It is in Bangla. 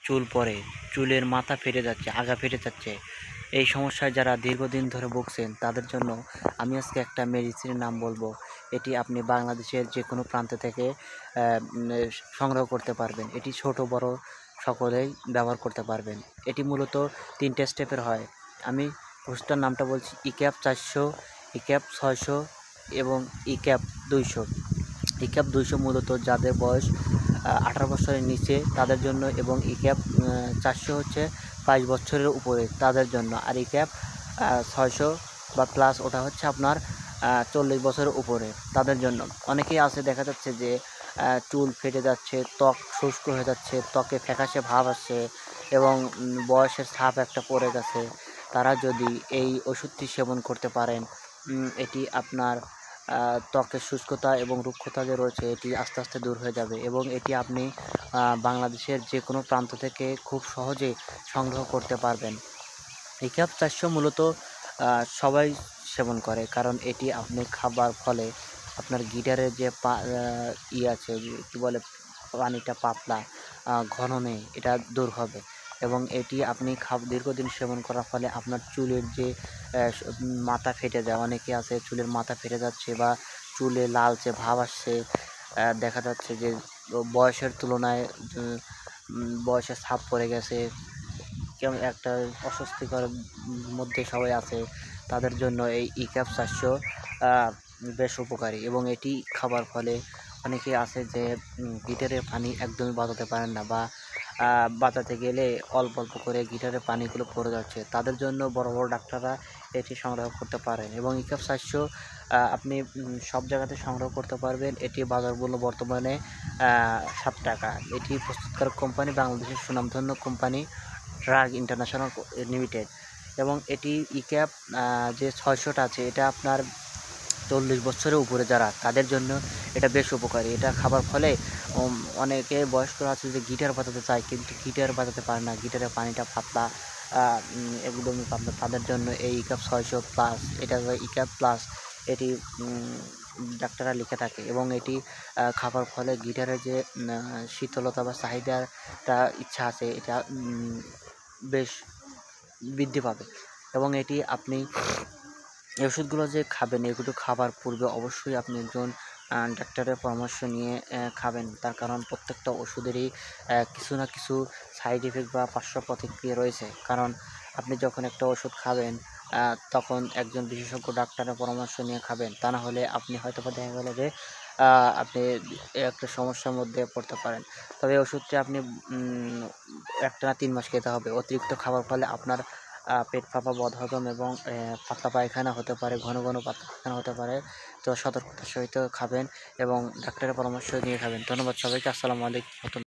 চুল পড়ে, চুলের মাথা ফেটে যাচ্ছে, আগা ফেটে যাচ্ছে, এই সমস্যায় যারা দীর্ঘদিন ধরে ভুগছেন তাদের জন্য আমি আজকে একটা মেডিসিনের নাম বলবো। এটি আপনি বাংলাদেশের যে কোনো প্রান্ত থেকে সংগ্রহ করতে পারবেন। এটি ছোট বড় সকলেই ব্যবহার করতে পারবেন। এটি মূলত 3টে স্টেপের হয়। আমি ওষুধটার নামটা বলছি ইক্যাপ 400, ইক্যাপ 600 এবং ইক্যাপ 200। ইক্যাপ 200 মূলত যাদের বয়স 18 বছরের নিচে তাদের জন্য, এবং ইক্যাপ 400 হচ্ছে 22 বছরের উপরে তাদের জন্য, আর ইক্যাপ 600 বা প্লাস ওটা হচ্ছে আপনার 40 বছরের উপরে তাদের জন্য। অনেকেই আছে দেখা যাচ্ছে যে চুল ফেটে যাচ্ছে, ত্বক শুষ্ক হয়ে যাচ্ছে, ত্বকে ফ্যাকাশে ভাব আসছে এবং বয়সের ছাপ একটা পড়ে গেছে। তারা যদি এই ওষুধটি সেবন করতে পারেন, এটি আপনার ত্বকের শুষ্কতা এবং রুক্ষতা যে রয়েছে এটি আস্তে আস্তে দূর হয়ে যাবে, এবং এটি আপনি বাংলাদেশের যে কোনো প্রান্ত থেকে খুব সহজে সংগ্রহ করতে পারবেন। ইক্যাপ 400 মূলত সবাই সেবন করে, কারণ এটি আপনি খাবার ফলে আপনার গিটারের যে আছে কী বলে, পানিটা পাতলা ঘন নেই, এটা দূর হবে। এবং এটি আপনি দীর্ঘদিন সেবন করার ফলে আপনার চুলের যে মাথা ফেটে যায়, অনেকে আছে চুলের মাথা ফেটে যাচ্ছে বা চুলে লালচে ভাব আসছে, দেখা যাচ্ছে যে বয়সের তুলনায় বয়সের ছাপ পড়ে গেছে, কেমন একটা অস্বস্তিকর মধ্যে সবাই আছে, তাদের জন্য এই ইক্যাপ 400 বেশ উপকারী। এবং এটি খাবার ফলে অনেকে আছে যে গিটারের পানি একদমই বাজাতে পারেন না, বা বাজাতে গেলে অল্প অল্প করে গিটারের পানিগুলো পড়ে যাচ্ছে, তাদের জন্য বড় বড় ডাক্তাররা এটি সংগ্রহ করতে পারেন। এবং ইক্যাপ 400 আপনি সব জায়গাতে সংগ্রহ করতে পারবেন। এটি বাজার মূল্য বর্তমানে 7 টাকা। এটি প্রস্তুতকারক কোম্পানি বাংলাদেশের সুনামধন্য কোম্পানি ড্রাগ ইন্টারন্যাশনাল লিমিটেড। এবং এটি ইক্যাপ যে 600টা আছে এটা আপনার 40 বছরের উপরে যারা তাদের জন্য এটা বেশ উপকারী। এটা খাবার ফলে অনেকে বয়স্করা আছে যে গিটার বাজাতে চায় কিন্তু গিটার বাজাতে পারে না, গিটারের পানিটা পাতলা, একদমই পাতলা, তাদের জন্য এই ইক্যাপ 600 প্লাস, এটা ইক্যাপ প্লাস, এটি ডাক্তাররা লিখে থাকে। এবং এটি খাবার ফলে গিটারের যে শীতলতা বা চাহিদাটা ইচ্ছা আছে এটা বেশ বৃদ্ধি পাবে। এবং এটি আপনি এই ওষুধগুলো যে খাবেন এগুলো খাবার পূর্বে অবশ্যই আপনি একজন ডাক্তারের পরামর্শ নিয়ে খাবেন, তার কারণ প্রত্যেকটা ওষুধেরই কিছু না কিছু সাইড এফেক্ট বা পার্শ্ব প্রতিক্রিয়া রয়েছে। কারণ আপনি যখন একটা ওষুধ খাবেন তখন একজন বিশেষজ্ঞ ডাক্তারের পরামর্শ নিয়ে খাবেন, তা না হলে আপনি হয়তো বা দেখা গেল যে আপনি একটা সমস্যার মধ্যে পড়তে পারেন। তবে ওষুধটি আপনি একটানা 3 মাস খেতে হবে। অতিরিক্ত খাবার ফলে আপনার পেট ফাঁপা, বদহজম এবং পাতলা পায়খানা হতে পারে, ঘন ঘন পাতলা পায়খানা হতে পারে। তো সতর্কতার সহিত খাবেন এবং ডাক্তারের পরামর্শ নিয়ে খাবেন। ধন্যবাদ সবাইকে। আসসালামু আলাইকুম।